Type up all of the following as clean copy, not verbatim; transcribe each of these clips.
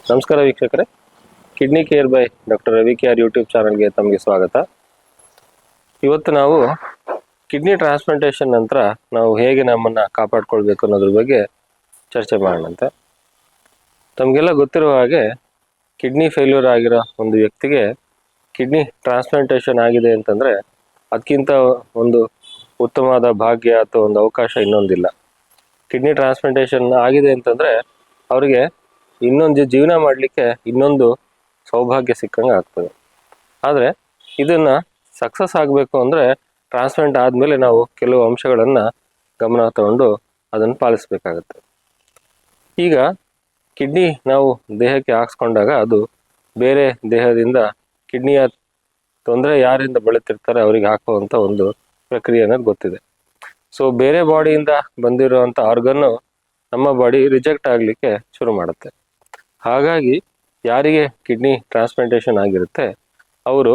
ನಮಸ್ಕಾರ ವೀಕ್ಷಕರೇ, kidney care bye doctor Ravi care YouTube ಚಾನಲ್ಗೆ ತಮಗೆ ಸ್ವಾಗತ. ಇವತ್ತು ನಾವು ಕಿಡ್ನಿ ಟ್ರಾನ್ಸ್ಪ್ಲಾಂಟೇಷನ್ ನಂತರ ನಾವು ಹೇಗೆ ನಮ್ಮನ್ನು ಕಾಪಾಡ್ಕೊಳ್ಬೇಕು ಅನ್ನೋದ್ರ ಬಗ್ಗೆ ಚರ್ಚೆ ಮಾಡೋಣಂತೆ. ತಮಗೆಲ್ಲ ಗೊತ್ತಿರುವ ಹಾಗೆ ಕಿಡ್ನಿ ಫೇಲ್ಯೂರ್ ಆಗಿರೋ ಒಂದು ವ್ಯಕ್ತಿಗೆ ಕಿಡ್ನಿ ಟ್ರಾನ್ಸ್ಪ್ಲಾಂಟೇಷನ್ ಆಗಿದೆ ಅಂತಂದರೆ ಅದಕ್ಕಿಂತ ಒಂದು ಉತ್ತಮವಾದ ಭಾಗ್ಯ ಅಥವಾ ಒಂದು ಅವಕಾಶ ಇನ್ನೊಂದಿಲ್ಲ. ಕಿಡ್ನಿ ಟ್ರಾನ್ಸ್ಪ್ಲಾಂಟೇಷನ್ ಆಗಿದೆ ಅಂತಂದರೆ ಅವರಿಗೆ ಇನ್ನೊಂದು ಜೀವನ ಮಾಡಲಿಕ್ಕೆ ಇನ್ನೊಂದು ಸೌಭಾಗ್ಯ ಸಿಕ್ಕಂಗೆ ಆಗ್ತದೆ. ಆದರೆ ಇದನ್ನು ಸಕ್ಸಸ್ ಆಗಬೇಕು ಅಂದರೆ ಟ್ರಾನ್ಸ್ಪ್ಲಾಂಟ್ ಆದಮೇಲೆ ನಾವು ಕೆಲವು ಅಂಶಗಳನ್ನು ಗಮನ ತಗೊಂಡು ಅದನ್ನು ಪಾಲಿಸಬೇಕಾಗತ್ತೆ. ಈಗ ಕಿಡ್ನಿ ನಾವು ದೇಹಕ್ಕೆ ಹಾಕ್ಸ್ಕೊಂಡಾಗ ಅದು ಬೇರೆ ದೇಹದಿಂದ ಕಿಡ್ನಿಯ ತೊಂದರೆ ಯಾರಿಂದ ಬಳಲ್ತಿರ್ತಾರೆ ಅವರಿಗೆ ಹಾಕುವಂಥ ಒಂದು ಪ್ರಕ್ರಿಯೆ ಅನ್ನೋದು ಗೊತ್ತಿದೆ. ಸೊ ಬೇರೆ ಬಾಡಿಯಿಂದ ಬಂದಿರುವಂಥ ಆರ್ಗನ್ನು ನಮ್ಮ ಬಾಡಿ ರಿಜೆಕ್ಟ್ ಆಗಲಿಕ್ಕೆ ಶುರು ಮಾಡುತ್ತೆ. ಹಾಗಾಗಿ ಯಾರಿಗೆ ಕಿಡ್ನಿ ಟ್ರಾನ್ಸ್ಪ್ಲಾಂಟೇಷನ್ ಆಗಿರುತ್ತೆ ಅವರು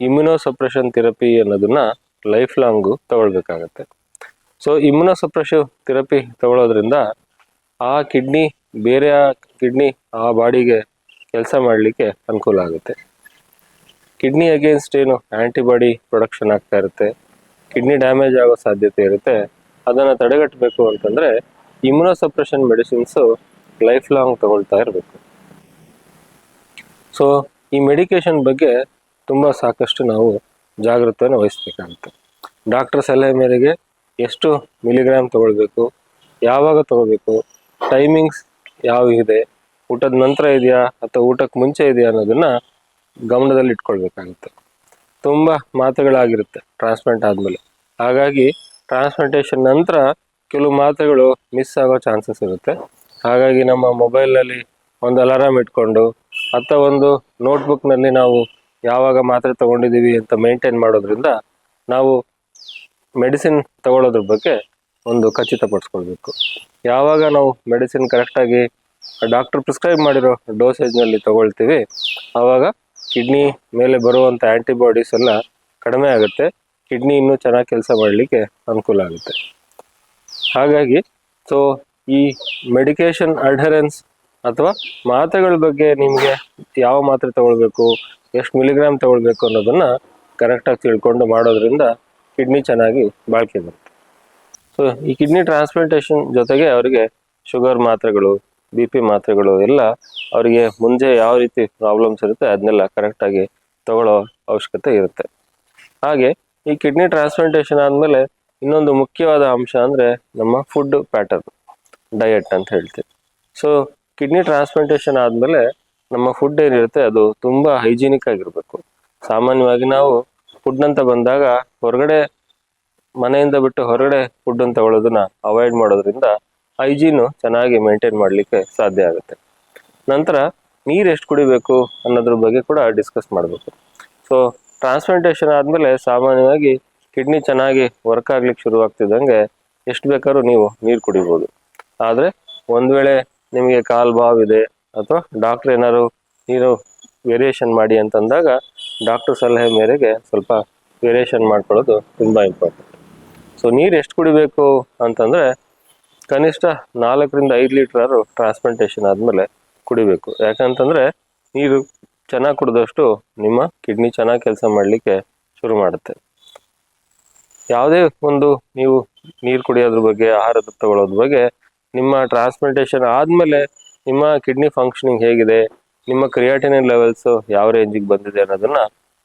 ಇಮ್ಯುನೋಸಪ್ರೆಷನ್ ಥೆರಪಿ ಅನ್ನೋದನ್ನ ಲೈಫ್ ಲಾಂಗು ತಗೊಳ್ಬೇಕಾಗತ್ತೆ. ಸೊ ಇಮ್ಯುನೋಸಪ್ರೆಷನ್ ಥೆರಪಿ ತಗೊಳ್ಳೋದ್ರಿಂದ ಆ ಕಿಡ್ನಿ ಬೇರೆ ಕಿಡ್ನಿ ಆ ಬಾಡಿಗೆ ಕೆಲಸ ಮಾಡಲಿಕ್ಕೆ ಅನುಕೂಲ ಆಗುತ್ತೆ. ಕಿಡ್ನಿ ಅಗೇನ್ಸ್ಟ್ ಏನು ಆ್ಯಂಟಿಬಾಡಿ ಪ್ರೊಡಕ್ಷನ್ ಆಗ್ತಾ ಇರುತ್ತೆ, ಕಿಡ್ನಿ ಡ್ಯಾಮೇಜ್ ಆಗೋ ಸಾಧ್ಯತೆ ಇರುತ್ತೆ. ಅದನ್ನು ತಡೆಗಟ್ಟಬೇಕು ಅಂತಂದರೆ ಇಮ್ಯುನೋಸಪ್ರೆಷನ್ ಮೆಡಿಸಿನ್ಸು ಲೈಫ್ ಲಾಂಗ್ ತಗೊಳ್ತಾ ಇರಬೇಕು. ಸೊ ಈ ಮೆಡಿಕೇಶನ್ ಬಗ್ಗೆ ತುಂಬ ಸಾಕಷ್ಟು ನಾವು ಜಾಗೃತೆಯನ್ನು ವಹಿಸಬೇಕಾಗುತ್ತೆ. ಡಾಕ್ಟರ್ ಸಲಹೆ ಮೇರೆಗೆ ಎಷ್ಟು ಮಿಲಿಗ್ರಾಮ್ ತಗೊಳ್ಬೇಕು, ಯಾವಾಗ ತಗೋಬೇಕು, ಟೈಮಿಂಗ್ಸ್ ಯಾವ ಇದೆ, ಊಟದ ನಂತರ ಇದೆಯಾ ಅಥವಾ ಊಟಕ್ಕೆ ಮುಂಚೆ ಇದೆಯಾ ಅನ್ನೋದನ್ನು ಗಮನದಲ್ಲಿ ಇಟ್ಕೊಳ್ಬೇಕಾಗುತ್ತೆ. ತುಂಬ ಮಾತ್ರೆಗಳಾಗಿರುತ್ತೆ ಟ್ರಾನ್ಸ್ಪ್ಲಾಂಟ್ ಆದಮೇಲೆ. ಹಾಗಾಗಿ ಟ್ರಾನ್ಸ್ಪ್ಲಾಂಟೇಷನ್ ನಂತರ ಕೆಲವು ಮಾತ್ರೆಗಳು ಮಿಸ್ ಆಗೋ ಚಾನ್ಸಸ್ ಇರುತ್ತೆ. ಹಾಗಾಗಿ ನಮ್ಮ ಮೊಬೈಲ್ನಲ್ಲಿ ಒಂದು ಅಲಾರಾಮ್ ಇಟ್ಕೊಂಡು ಅಥವಾ ಒಂದು ನೋಟ್ಬುಕ್ನಲ್ಲಿ ನಾವು ಯಾವಾಗ ಮಾತ್ರೆ ತೊಗೊಂಡಿದ್ದೀವಿ ಅಂತ ಮೇಂಟೈನ್ ಮಾಡೋದ್ರಿಂದ ನಾವು ಮೆಡಿಸಿನ್ ತಗೊಳ್ಳೋದ್ರ ಬಗ್ಗೆ ಒಂದು ಖಚಿತಪಡಿಸ್ಕೊಳ್ಬೇಕು. ಯಾವಾಗ ನಾವು ಮೆಡಿಸಿನ್ ಕರೆಕ್ಟಾಗಿ ಡಾಕ್ಟರ್ ಪ್ರಿಸ್ಕ್ರೈಬ್ ಮಾಡಿರೋ ಡೋಸೇಜ್ನಲ್ಲಿ ತಗೊಳ್ತೀವಿ ಆವಾಗ ಕಿಡ್ನಿ ಮೇಲೆ ಬರುವಂಥ ಆ್ಯಂಟಿಬಾಡೀಸ್ ಎಲ್ಲ ಕಡಿಮೆ ಆಗುತ್ತೆ, ಕಿಡ್ನಿ ಇನ್ನೂ ಚೆನ್ನಾಗಿ ಕೆಲಸ ಮಾಡಲಿಕ್ಕೆ ಅನುಕೂಲ ಆಗುತ್ತೆ. ಹಾಗಾಗಿ ಸೊ ಈ ಮೆಡಿಕೇಷನ್ ಅಡ್ಹರೆನ್ಸ್ ಅಥವಾ ಮಾತ್ರೆಗಳ ಬಗ್ಗೆ ನಿಮಗೆ ಯಾವ ಮಾತ್ರೆ ತಗೊಳ್ಬೇಕು, ಎಷ್ಟು ಮಿಲಿಗ್ರಾಮ್ ತಗೊಳ್ಬೇಕು ಅನ್ನೋದನ್ನು ಕರೆಕ್ಟಾಗಿ ತಿಳ್ಕೊಂಡು ಮಾಡೋದ್ರಿಂದ ಕಿಡ್ನಿ ಚೆನ್ನಾಗಿ ಬಾಳಿಕೆ ಬರುತ್ತೆ. ಸೊ ಈ ಕಿಡ್ನಿ ಟ್ರಾನ್ಸ್ಪ್ಲಾಂಟೇಷನ್ ಜೊತೆಗೆ ಅವರಿಗೆ ಶುಗರ್ ಮಾತ್ರೆಗಳು, BP ಮಾತ್ರೆಗಳು ಎಲ್ಲ ಅವರಿಗೆ ಮುಂದೆ ಯಾವ ರೀತಿ ಪ್ರಾಬ್ಲಮ್ಸ್ ಇರುತ್ತೆ ಅದನ್ನೆಲ್ಲ ಕರೆಕ್ಟಾಗಿ ತಗೊಳ್ಳೋ ಅವಶ್ಯಕತೆ ಇರುತ್ತೆ. ಹಾಗೆ ಈ ಕಿಡ್ನಿ ಟ್ರಾನ್ಸ್ಪ್ಲಾಂಟೇಷನ್ ಆದಮೇಲೆ ಇನ್ನೊಂದು ಮುಖ್ಯವಾದ ಅಂಶ ಅಂದರೆ ನಮ್ಮ ಫುಡ್ ಪ್ಯಾಟರ್ನ್, ಡಯಟ್ ಅಂತ ಹೇಳ್ತೀವಿ. ಸೊ ಕಿಡ್ನಿ ಟ್ರಾನ್ಸ್ಪ್ಲಾಂಟೇಷನ್ ಆದಮೇಲೆ ನಮ್ಮ ಫುಡ್ ಏನಿರುತ್ತೆ ಅದು ತುಂಬ ಹೈಜೀನಿಕ್ ಆಗಿರಬೇಕು. ಸಾಮಾನ್ಯವಾಗಿ ನಾವು ಫುಡ್ ಅಂತ ಬಂದಾಗ ಹೊರಗಡೆ ಮನೆಯಿಂದ ಬಿಟ್ಟು ಹೊರಗಡೆ ಫುಡ್ಡನ್ನು ತಗೊಳ್ಳೋದನ್ನ ಅವಾಯ್ಡ್ ಮಾಡೋದ್ರಿಂದ ಹೈಜೀನು ಚೆನ್ನಾಗಿ ಮೇಂಟೈನ್ ಮಾಡಲಿಕ್ಕೆ ಸಾಧ್ಯ ಆಗುತ್ತೆ. ನಂತರ ನೀರು ಎಷ್ಟು ಕುಡಿಬೇಕು ಅನ್ನೋದ್ರ ಬಗ್ಗೆ ಕೂಡ ಡಿಸ್ಕಸ್ ಮಾಡಬೇಕು. ಸೊ ಟ್ರಾನ್ಸ್ಪ್ಲಾಂಟೇಷನ್ ಆದಮೇಲೆ ಸಾಮಾನ್ಯವಾಗಿ ಕಿಡ್ನಿ ಚೆನ್ನಾಗಿ ವರ್ಕ್ ಆಗ್ಲಿಕ್ಕೆ ಶುರುವಾಗ್ತಿದ್ದಂಗೆ ಎಷ್ಟು ಬೇಕಾದ್ರೂ ನೀವು ನೀರು ಕುಡಿಬೋದು. ಆದರೆ ಒಂದು ವೇಳೆ ನಿಮಗೆ ಕಾಲು ಬಾವು ಇದೆ ಅಥವಾ ಡಾಕ್ಟ್ರ್ ಏನಾದ್ರು ನೀರು ವೇರಿಯೇಷನ್ ಮಾಡಿ ಅಂತಂದಾಗ ಡಾಕ್ಟ್ರ್ ಸಲಹೆ ಮೇರೆಗೆ ಸ್ವಲ್ಪ ವೇರಿಯೇಷನ್ ಮಾಡ್ಕೊಳ್ಳೋದು ತುಂಬ ಇಂಪಾರ್ಟೆಂಟ್. ಸೊ ನೀರು ಎಷ್ಟು ಕುಡಿಬೇಕು ಅಂತಂದರೆ ಕನಿಷ್ಠ 4ರಿಂದ 5 ಲೀಟ್ರಾದ್ರು ಟ್ರಾನ್ಸ್ಪ್ಲಾಂಟೇಷನ್ ಆದಮೇಲೆ ಕುಡಿಬೇಕು. ಯಾಕಂತಂದರೆ ನೀರು ಚೆನ್ನಾಗಿ ಕುಡಿದಷ್ಟು ನಿಮ್ಮ ಕಿಡ್ನಿ ಚೆನ್ನಾಗಿ ಕೆಲಸ ಮಾಡಲಿಕ್ಕೆ ಶುರು ಮಾಡುತ್ತೆ. ಯಾವುದೇ ಒಂದು ನೀವು ನೀರು ಕುಡಿಯೋದ್ರ ಬಗ್ಗೆ, ಆಹಾರದ ತಗೊಳ್ಳೋದ್ರ ಬಗ್ಗೆ, ನಿಮ್ಮ ಟ್ರಾನ್ಸ್ಪ್ಲಾಂಟೇಷನ್ ಆದಮೇಲೆ ನಿಮ್ಮ ಕಿಡ್ನಿ ಫಂಕ್ಷನಿಂಗ್ ಹೇಗಿದೆ, ನಿಮ್ಮ ಕ್ರಿಯಾಟಿನಿನ್ ಲೆವೆಲ್ಸು ಯಾವ ರೇಂಜಿಗೆ ಬಂದಿದೆ ಅನ್ನೋದನ್ನು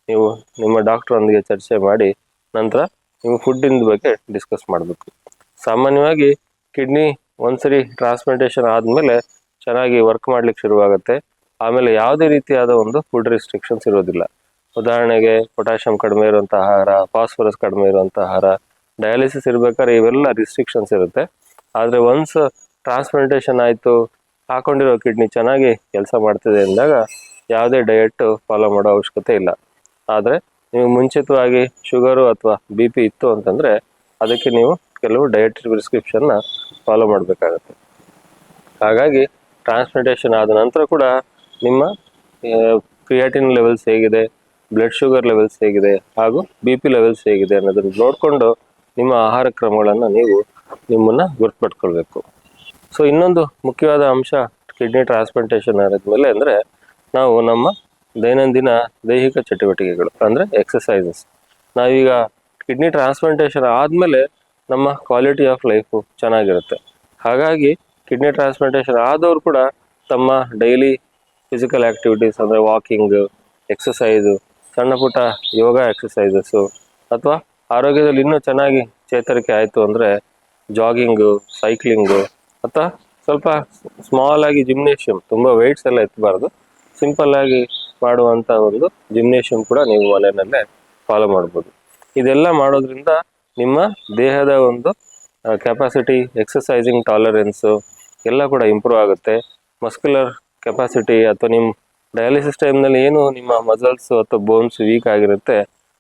ನೀವು ನಿಮ್ಮ ಡಾಕ್ಟ್ರೊಂದಿಗೆ ಚರ್ಚೆ ಮಾಡಿ ನಂತರ ನೀವು ಫುಡ್ಡಿನ ಬಗ್ಗೆ ಡಿಸ್ಕಸ್ ಮಾಡಬೇಕು. ಸಾಮಾನ್ಯವಾಗಿ ಕಿಡ್ನಿ ಒಂದ್ಸರಿ ಟ್ರಾನ್ಸ್ಪ್ಲಾಂಟೇಷನ್ ಆದಮೇಲೆ ಚೆನ್ನಾಗಿ ವರ್ಕ್ ಮಾಡಲಿಕ್ಕೆ ಶುರುವಾಗುತ್ತೆ. ಆಮೇಲೆ ಯಾವುದೇ ರೀತಿಯಾದ ಒಂದು ಫುಡ್ ರಿಸ್ಟ್ರಿಕ್ಷನ್ಸ್ ಇರೋದಿಲ್ಲ. ಉದಾಹರಣೆಗೆ ಪೊಟ್ಯಾಷಿಯಂ ಕಡಿಮೆ ಇರುವಂಥ ಆಹಾರ, ಫಾಸ್ಫರಸ್ ಕಡಿಮೆ ಇರುವಂಥ ಆಹಾರ, ಡಯಾಲಿಸಿಸ್ ಇರಬೇಕಾದ್ರೆ ಇವೆಲ್ಲ ರಿಸ್ಟ್ರಿಕ್ಷನ್ಸ್ ಇರುತ್ತೆ. ಆದರೆ ಒನ್ಸ್ ಟ್ರಾನ್ಸ್ಪ್ಲಾಂಟೇಷನ್ ಆಯಿತು, ಹಾಕೊಂಡಿರೋ ಕಿಡ್ನಿ ಚೆನ್ನಾಗಿ ಕೆಲಸ ಮಾಡ್ತಿದೆ ಅಂದಾಗ ಯಾವುದೇ ಡಯಟ್ ಫಾಲೋ ಮಾಡೋ ಅವಶ್ಯಕತೆ ಇಲ್ಲ. ಆದರೆ ನೀವು ಮುಂಚಿತವಾಗಿ ಶುಗರು ಅಥವಾ BP ಇತ್ತು ಅಂತಂದರೆ ಅದಕ್ಕೆ ನೀವು ಕೆಲವು ಡಯಟ್ ಪ್ರಿಸ್ಕ್ರಿಪ್ಷನ್ನ ಫಾಲೋ ಮಾಡಬೇಕಾಗತ್ತೆ. ಹಾಗಾಗಿ ಟ್ರಾನ್ಸ್ಪ್ಲಾಂಟೇಷನ್ ಆದ ನಂತರ ಕೂಡ ನಿಮ್ಮ ಕ್ರಿಯಾಟಿನ್ ಲೆವೆಲ್ಸ್ ಹೇಗಿದೆ, ಬ್ಲಡ್ ಶುಗರ್ ಲೆವೆಲ್ಸ್ ಹೇಗಿದೆ ಹಾಗೂ BP ಲೆವೆಲ್ಸ್ ಹೇಗಿದೆ ಅನ್ನೋದನ್ನು ನೋಡಿಕೊಂಡು ನಿಮ್ಮ ಆಹಾರ ಕ್ರಮಗಳನ್ನು ನೀವು ನಿಮ್ಮನ್ನು ಗುರುತುಪಟ್ಕೊಳ್ಬೇಕು. ಸೊ ಇನ್ನೊಂದು ಮುಖ್ಯವಾದ ಅಂಶ ಕಿಡ್ನಿ ಟ್ರಾನ್ಸ್ಪ್ಲಾಂಟೇಷನ್ ಆದ್ಮೇಲೆ ಅಂದರೆ ನಾವು ನಮ್ಮ ದೈನಂದಿನ ದೈಹಿಕ ಚಟುವಟಿಕೆಗಳು ಅಂದರೆ ಎಕ್ಸಸೈಸಸ್. ನಾವೀಗ ಕಿಡ್ನಿ ಟ್ರಾನ್ಸ್ಪ್ಲಾಂಟೇಷನ್ ಆದಮೇಲೆ ನಮ್ಮ ಕ್ವಾಲಿಟಿ ಆಫ್ ಲೈಫು ಚೆನ್ನಾಗಿರುತ್ತೆ. ಹಾಗಾಗಿ ಕಿಡ್ನಿ ಟ್ರಾನ್ಸ್ಪ್ಲಾಂಟೇಷನ್ ಆದವರು ಕೂಡ ತಮ್ಮ ಡೈಲಿ ಫಿಸಿಕಲ್ ಆ್ಯಕ್ಟಿವಿಟೀಸ್ ಅಂದರೆ ವಾಕಿಂಗು, ಎಕ್ಸಸೈಸು, ಸಣ್ಣ ಪುಟ್ಟ ಯೋಗ ಎಕ್ಸಸೈಸಸ್ಸು, ಅಥವಾ ಆರೋಗ್ಯದಲ್ಲಿ ಇನ್ನೂ ಚೆನ್ನಾಗಿ ಚೇತರಿಕೆ ಆಯಿತು ಅಂದರೆ ಜಾಗಿಂಗು, ಸೈಕ್ಲಿಂಗು, ಅಥವಾ ಸ್ವಲ್ಪ ಸ್ಮಾಲ್ ಆಗಿ ಜಿಮ್ನೇಷಿಯಮ್, ತುಂಬ ವೆಯ್ಟ್ಸ್ ಎಲ್ಲ ಎತ್ತಬಾರ್ದು, ಸಿಂಪಲ್ ಆಗಿ ಮಾಡುವಂಥ ಒಂದು ಜಿಮ್ನೇಷಿಯಮ್ ಕೂಡ ನೀವು ಮನೆಯಲ್ಲೇ ಫಾಲೋ ಮಾಡ್ಬೋದು. ಇದೆಲ್ಲ ಮಾಡೋದ್ರಿಂದ ನಿಮ್ಮ ದೇಹದ ಒಂದು ಕೆಪಾಸಿಟಿ, ಎಕ್ಸಸೈಸಿಂಗ್ ಟಾಲರೆನ್ಸು ಎಲ್ಲ ಕೂಡ ಇಂಪ್ರೂವ್ ಆಗುತ್ತೆ. ಮಸ್ಕ್ಯುಲರ್ ಕೆಪಾಸಿಟಿ ಅಥವಾ ನಿಮ್ಮ ಡಯಾಲಿಸಿಸ್ ಟೈಮ್ನಲ್ಲಿ ಏನು ನಿಮ್ಮ ಮಸಲ್ಸು ಅಥವಾ ಬೋನ್ಸ್ ವೀಕ್ ಆಗಿರುತ್ತೆ,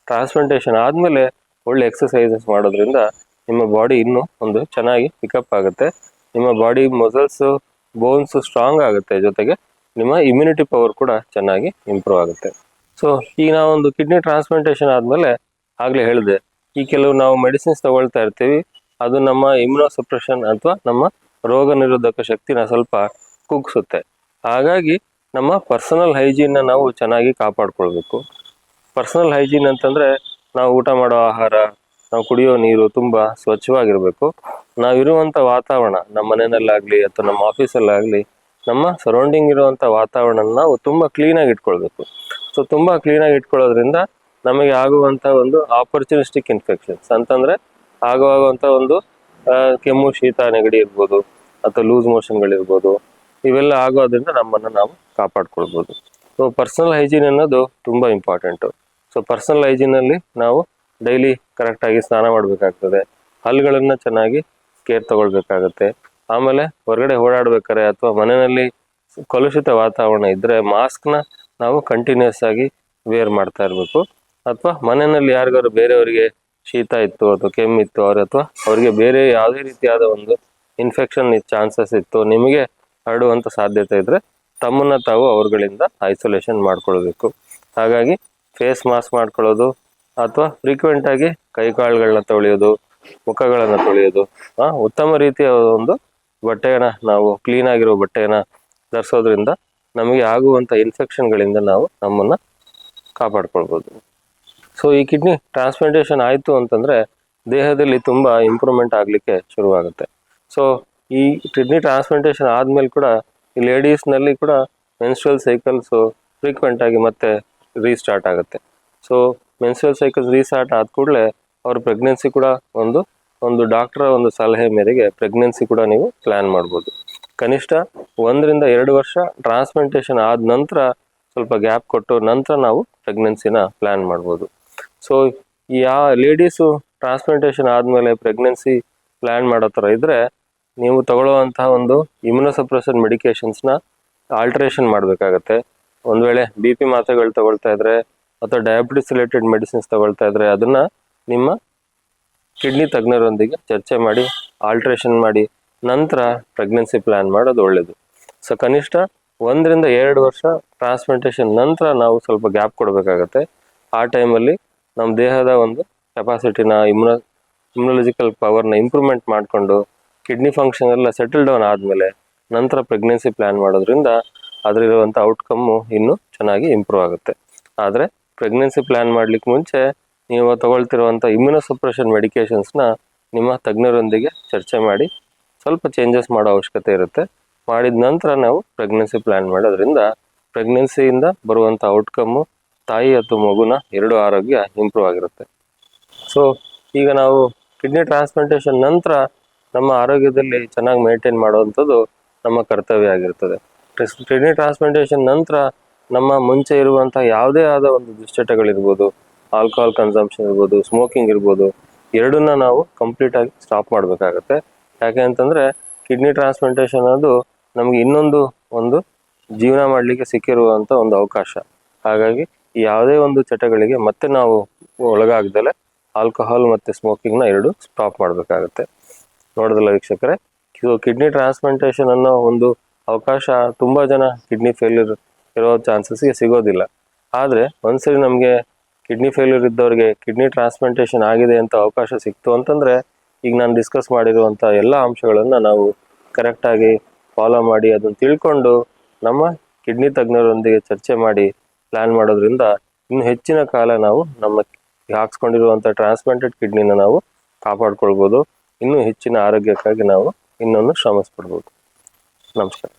ಟ್ರಾನ್ಸ್ಪ್ಲಾಂಟೇಷನ್ ಆದಮೇಲೆ ಒಳ್ಳೆ ಎಕ್ಸಸೈಸಸ್ ಮಾಡೋದ್ರಿಂದ ನಿಮ್ಮ ಬಾಡಿ ಇನ್ನೂ ಒಂದು ಚೆನ್ನಾಗಿ ಪಿಕಪ್ ಆಗುತ್ತೆ. ನಿಮ್ಮ ಬಾಡಿ ಮಸಲ್ಸು, ಬೋನ್ಸು ಸ್ಟ್ರಾಂಗ್ ಆಗುತ್ತೆ, ಜೊತೆಗೆ ನಿಮ್ಮ ಇಮ್ಯುನಿಟಿ ಪವರ್ ಕೂಡ ಚೆನ್ನಾಗಿ ಇಂಪ್ರೂವ್ ಆಗುತ್ತೆ. ಸೊ ಈಗ ನಾವೊಂದು ಕಿಡ್ನಿ ಟ್ರಾನ್ಸ್ಪ್ಲಾಂಟೇಷನ್ ಆದಮೇಲೆ ಆಗಲೇ ಹೇಳಿದೆ, ಈ ಕೆಲವು ನಾವು ಮೆಡಿಸಿನ್ಸ್ ತಗೊಳ್ತಾ ಇರ್ತೀವಿ, ಅದು ನಮ್ಮ ಇಮ್ಯುನೋಸಪ್ರೆಷನ್ ಅಥವಾ ನಮ್ಮ ರೋಗ ನಿರೋಧಕ ಶಕ್ತಿನ ಸ್ವಲ್ಪ ಕುಗ್ಗಿಸುತ್ತೆ. ಹಾಗಾಗಿ ನಮ್ಮ ಪರ್ಸನಲ್ ಹೈಜೀನ್ನ ನಾವು ಚೆನ್ನಾಗಿ ಕಾಪಾಡ್ಕೊಳ್ಬೇಕು. ಪರ್ಸನಲ್ ಹೈಜೀನ್ ಅಂತಂದರೆ ನಾವು ಊಟ ಮಾಡೋ ಆಹಾರ, ನಾವು ಕುಡಿಯೋ ನೀರು ತುಂಬ ಸ್ವಚ್ಛವಾಗಿರಬೇಕು. ನಾವಿರುವಂಥ ವಾತಾವರಣ, ನಮ್ಮ ಮನೆಯಲ್ಲಾಗಲಿ ಅಥವಾ ನಮ್ಮ ಆಫೀಸಲ್ಲಾಗಲಿ, ನಮ್ಮ ಸರೌಂಡಿಂಗ್ ಇರುವಂಥ ವಾತಾವರಣನ ನಾವು ತುಂಬ ಕ್ಲೀನಾಗಿ ಇಟ್ಕೊಳ್ಬೇಕು. ಸೊ ತುಂಬ ಕ್ಲೀನಾಗಿ ಇಟ್ಕೊಳ್ಳೋದ್ರಿಂದ ನಮಗೆ ಆಗುವಂಥ ಒಂದು ಆಪರ್ಚುನಿಸ್ಟಿಕ್ ಇನ್ಫೆಕ್ಷನ್ಸ್ ಅಂತಂದರೆ ಆಗುವಂಥ ಒಂದು ಕೆಮ್ಮು, ಶೀತ, ನೆಗಡಿ ಇರ್ಬೋದು, ಅಥವಾ ಲೂಸ್ ಮೋಷನ್ಗಳಿರ್ಬೋದು, ಇವೆಲ್ಲ ಆಗೋದ್ರಿಂದ ನಮ್ಮನ್ನು ನಾವು ಕಾಪಾಡ್ಕೊಳ್ಬೋದು. ಸೊ ಪರ್ಸನಲ್ ಹೈಜೀನ್ ಅನ್ನೋದು ತುಂಬ ಇಂಪಾರ್ಟೆಂಟು. ಸೊ ಪರ್ಸನಲ್ ಹೈಜೀನಲ್ಲಿ ನಾವು ಡೈಲಿ ಕರೆಕ್ಟಾಗಿ ಸ್ನಾನ ಮಾಡಬೇಕಾಗ್ತದೆ, ಹಲ್ಲುಗಳನ್ನು ಚೆನ್ನಾಗಿ ಕೇರ್ ತಗೊಳ್ಬೇಕಾಗತ್ತೆ. ಆಮೇಲೆ ಹೊರಗಡೆ ಓಡಾಡ್ಬೇಕಾರೆ ಅಥವಾ ಮನೆಯಲ್ಲಿ ಕಲುಷಿತ ವಾತಾವರಣ ಇದ್ದರೆ ಮಾಸ್ಕ್ನ ನಾವು ಕಂಟಿನ್ಯೂಸ್ ಆಗಿ ವೇರ್ ಮಾಡ್ತಾ ಇರಬೇಕು. ಅಥವಾ ಮನೆಯಲ್ಲಿ ಯಾರಿಗಾದ್ರು ಬೇರೆಯವರಿಗೆ ಶೀತ ಇತ್ತು ಅಥವಾ ಕೆಮ್ಮಿತ್ತು ಅಥವಾ ಅವರಿಗೆ ಬೇರೆ ಯಾವುದೇ ರೀತಿಯಾದ ಒಂದು ಇನ್ಫೆಕ್ಷನ್ ಚಾನ್ಸಸ್ ಇತ್ತು, ನಿಮಗೆ ಹರಡುವಂಥ ಸಾಧ್ಯತೆ ಇದ್ದರೆ ತಮ್ಮನ್ನು ತಾವು ಅವ್ರಗಳಿಂದ ಐಸೋಲೇಷನ್ ಮಾಡ್ಕೊಳ್ಬೇಕು. ಹಾಗಾಗಿ ಫೇಸ್ ಮಾಸ್ಕ್ ಮಾಡ್ಕೊಳ್ಳೋದು, ಅಥವಾ ಫ್ರೀಕ್ವೆಂಟಾಗಿ ಕೈಕಾಳುಗಳನ್ನ ತೊಳೆಯೋದು, ಮುಖಗಳನ್ನು ತೊಳೆಯೋದು, ಉತ್ತಮ ರೀತಿಯ ಒಂದು ಬಟ್ಟೆಯನ್ನು, ನಾವು ಕ್ಲೀನಾಗಿರೋ ಬಟ್ಟೆಯನ್ನು ಧರಿಸೋದ್ರಿಂದ ನಮಗೆ ಆಗುವಂಥ ಇನ್ಫೆಕ್ಷನ್ಗಳಿಂದ ನಾವು ನಮ್ಮನ್ನು ಕಾಪಾಡ್ಕೊಳ್ಬೋದು. ಸೊ ಈ ಕಿಡ್ನಿ ಟ್ರಾನ್ಸ್ಪ್ಲಾಂಟೇಷನ್ ಆಯಿತು ಅಂತಂದರೆ ದೇಹದಲ್ಲಿ ತುಂಬ ಇಂಪ್ರೂವ್ಮೆಂಟ್ ಆಗಲಿಕ್ಕೆ ಶುರುವಾಗುತ್ತೆ. ಸೊ ಈ ಕಿಡ್ನಿ ಟ್ರಾನ್ಸ್ಪ್ಲಾಂಟೇಷನ್ ಆದಮೇಲೆ ಕೂಡ ಈ ಲೇಡೀಸ್ನಲ್ಲಿ ಕೂಡ ಮೆನ್ಸ್ಟ್ರಲ್ ಸೈಕಲ್ಸು ಫ್ರೀಕ್ವೆಂಟಾಗಿ ಮತ್ತೆ ರೀಸ್ಟಾರ್ಟ್ ಆಗುತ್ತೆ. ಸೊ ಮೆನ್ಸ್ಟ್ರಲ್ ಸೈಕಲ್ಸ್ ರೀಸ್ಟಾರ್ಟ್ ಆದ ಕೂಡಲೇ ಅವ್ರ ಪ್ರೆಗ್ನೆನ್ಸಿ ಕೂಡ ಒಂದು ಡಾಕ್ಟರ ಒಂದು ಸಲಹೆ ಮೇರೆಗೆ ಪ್ರೆಗ್ನೆನ್ಸಿ ಕೂಡ ನೀವು ಪ್ಲ್ಯಾನ್ ಮಾಡ್ಬೋದು. ಕನಿಷ್ಠ 1-2 ವರ್ಷ ಟ್ರಾನ್ಸ್ಪ್ಲಾಂಟೇಷನ್ ಆದ ನಂತರ ಸ್ವಲ್ಪ ಗ್ಯಾಪ್ ಕೊಟ್ಟು ನಂತರ ನಾವು ಪ್ರೆಗ್ನೆನ್ಸಿನ ಪ್ಲ್ಯಾನ್ ಮಾಡ್ಬೋದು. ಸೊ ಲೇಡೀಸು ಟ್ರಾನ್ಸ್ಪ್ಲಾಂಟೇಷನ್ ಆದಮೇಲೆ ಪ್ರೆಗ್ನೆನ್ಸಿ ಪ್ಲ್ಯಾನ್ ಮಾಡೋ ಥರ ಇದ್ದರೆ ನೀವು ತಗೊಳ್ಳುವಂತಹ ಒಂದು ಇಮ್ಯುನೋಸಪ್ರೆಷನ್ ಮೆಡಿಕೇಷನ್ಸ್ನ ಆಲ್ಟ್ರೇಷನ್ ಮಾಡಬೇಕಾಗತ್ತೆ. ಒಂದು ವೇಳೆ BP ಮಾತ್ರೆಗಳು ತಗೊಳ್ತಾ ಇದ್ದರೆ ಅಥವಾ ಡಯಾಬಿಟಿಸ್ ರಿಲೇಟೆಡ್ ಮೆಡಿಸಿನ್ಸ್ ತಗೊಳ್ತಾ ಇದ್ದರೆ ಅದನ್ನು ನಿಮ್ಮ ಕಿಡ್ನಿ ತಜ್ಞರೊಂದಿಗೆ ಚರ್ಚೆ ಮಾಡಿ ಆಲ್ಟ್ರೇಷನ್ ಮಾಡಿ ನಂತರ ಪ್ರೆಗ್ನೆನ್ಸಿ ಪ್ಲ್ಯಾನ್ ಮಾಡೋದು ಒಳ್ಳೆಯದು. ಸೊ ಕನಿಷ್ಠ 1-2 ವರ್ಷ ಟ್ರಾನ್ಸ್ಪ್ಲಾಂಟೇಷನ್ ನಂತರ ನಾವು ಸ್ವಲ್ಪ ಗ್ಯಾಪ್ ಕೊಡಬೇಕಾಗತ್ತೆ. ಆ ಟೈಮಲ್ಲಿ ನಮ್ಮ ದೇಹದ ಒಂದು ಕೆಪಾಸಿಟಿನ, ಇಮ್ಯುನಾಲಜಿಕಲ್ ಪವರ್ನ ಇಂಪ್ರೂವ್ಮೆಂಟ್ ಮಾಡಿಕೊಂಡು ಕಿಡ್ನಿ ಫಂಕ್ಷನ್ ಎಲ್ಲ ಸೆಟಲ್ ಡೌನ್ ಆದಮೇಲೆ ನಂತರ ಪ್ರೆಗ್ನೆನ್ಸಿ ಪ್ಲ್ಯಾನ್ ಮಾಡೋದ್ರಿಂದ ಅದರಲ್ಲಿರುವಂಥ ಔಟ್ಕಮ್ಮು ಇನ್ನೂ ಚೆನ್ನಾಗಿ ಇಂಪ್ರೂವ್ ಆಗುತ್ತೆ. ಆದರೆ ಪ್ರೆಗ್ನೆನ್ಸಿ ಪ್ಲ್ಯಾನ್ ಮಾಡಲಿಕ್ಕೆ ಮುಂಚೆ ನೀವು ತಗೊಳ್ತಿರುವಂಥ ಇಮ್ಯುನೋಸಪ್ರೆಷನ್ ಮೆಡಿಕೇಷನ್ಸ್ನ ನಿಮ್ಮ ತಜ್ಞರೊಂದಿಗೆ ಚರ್ಚೆ ಮಾಡಿ ಸ್ವಲ್ಪ ಚೇಂಜಸ್ ಮಾಡೋ ಅವಶ್ಯಕತೆ ಇರುತ್ತೆ. ಮಾಡಿದ ನಂತರ ನಾವು ಪ್ರೆಗ್ನೆನ್ಸಿ ಪ್ಲ್ಯಾನ್ ಮಾಡೋದ್ರಿಂದ ಪ್ರೆಗ್ನೆನ್ಸಿಯಿಂದ ಬರುವಂಥ ಔಟ್ಕಮ್ಮು ತಾಯಿ ಅಥವಾ ಮಗುನ ಎರಡು ಆರೋಗ್ಯ ಇಂಪ್ರೂವ್ ಆಗಿರುತ್ತೆ. ಸೊ ಈಗ ನಾವು ಕಿಡ್ನಿ ಟ್ರಾನ್ಸ್ಪ್ಲಾಂಟೇಷನ್ ನಂತರ ನಮ್ಮ ಆರೋಗ್ಯದಲ್ಲಿ ಚೆನ್ನಾಗಿ ಮೇಂಟೈನ್ ಮಾಡುವಂಥದ್ದು ನಮ್ಮ ಕರ್ತವ್ಯ ಆಗಿರ್ತದೆ. ಕಿಡ್ನಿ ಟ್ರಾನ್ಸ್ಪ್ಲಾಂಟೇಷನ್ ನಂತರ ನಮ್ಮ ಮುಂಚೆ ಇರುವಂಥ ಯಾವುದೇ ಆದ ಒಂದು ದುಶ್ಚಟಗಳಿರ್ಬೋದು, ಆಲ್ಕೋಹಾಲ್ ಕನ್ಸಂಪ್ಷನ್ ಇರ್ಬೋದು, ಸ್ಮೋಕಿಂಗ್ ಇರ್ಬೋದು, ಎರಡನ್ನ ನಾವು ಕಂಪ್ಲೀಟಾಗಿ ಸ್ಟಾಪ್ ಮಾಡಬೇಕಾಗತ್ತೆ. ಯಾಕೆ ಅಂತಂದರೆ ಕಿಡ್ನಿ ಟ್ರಾನ್ಸ್ಪ್ಲಾಂಟೇಷನ್ ಅದು ನಮಗೆ ಇನ್ನೊಂದು ಜೀವನ ಮಾಡಲಿಕ್ಕೆ ಸಿಕ್ಕಿರುವಂಥ ಒಂದು ಅವಕಾಶ. ಹಾಗಾಗಿ ಯಾವುದೇ ಒಂದು ಚಟಗಳಿಗೆ ಮತ್ತೆ ನಾವು ಒಳಗಾಗ್ದಲೆ ಆಲ್ಕೋಹಾಲ್ ಮತ್ತು ಸ್ಮೋಕಿಂಗ್ನ ಎರಡು ಸ್ಟಾಪ್ ಮಾಡಬೇಕಾಗತ್ತೆ. ನೋಡೋದಲ್ಲ ವೀಕ್ಷಕರೇ, ಕಿಡ್ನಿ ಟ್ರಾನ್ಸ್ಪ್ಲಾಂಟೇಷನ್ ಅನ್ನೋ ಒಂದು ಅವಕಾಶ ತುಂಬ ಜನ ಕಿಡ್ನಿ ಫೇಲ್ಯೂರ್ ಇರೋ ಚಾನ್ಸಸ್ಗೆ ಸಿಗೋದಿಲ್ಲ. ಆದರೆ ಒಂದ್ಸರಿ ನಮಗೆ ಕಿಡ್ನಿ ಫೇಲ್ಯೂರ್ ಇದ್ದವ್ರಿಗೆ ಕಿಡ್ನಿ ಟ್ರಾನ್ಸ್ಪ್ಲಾಂಟೇಷನ್ ಆಗಿದೆ ಅಂತ ಅವಕಾಶ ಸಿಕ್ತು ಅಂತಂದರೆ ಈಗ ನಾನು ಡಿಸ್ಕಸ್ ಮಾಡಿರುವಂಥ ಎಲ್ಲ ಅಂಶಗಳನ್ನು ನಾವು ಕರೆಕ್ಟಾಗಿ ಫಾಲೋ ಮಾಡಿ ಅದನ್ನು ತಿಳ್ಕೊಂಡು ನಮ್ಮ ಕಿಡ್ನಿ ತಜ್ಞರೊಂದಿಗೆ ಚರ್ಚೆ ಮಾಡಿ ಪ್ಲಾನ್ ಮಾಡೋದ್ರಿಂದ ಇನ್ನು ಹೆಚ್ಚಿನ ಕಾಲ ನಾವು ನಮ್ಮ ಹಾಕ್ಸ್ಕೊಂಡಿರುವಂಥ ಟ್ರಾನ್ಸ್ಪ್ಲಾಂಟೆಡ್ ಕಿಡ್ನಿನ ನಾವು ಕಾಪಾಡ್ಕೊಳ್ಬೋದು. ಇನ್ನೂ ಹೆಚ್ಚಿನ ಆರೋಗ್ಯಕ್ಕಾಗಿ ನಾವು ಇನ್ನೊಂದು ಶ್ರಮಿಸ್ಬಿಡ್ಬೋದು. ನಮಸ್ಕಾರ.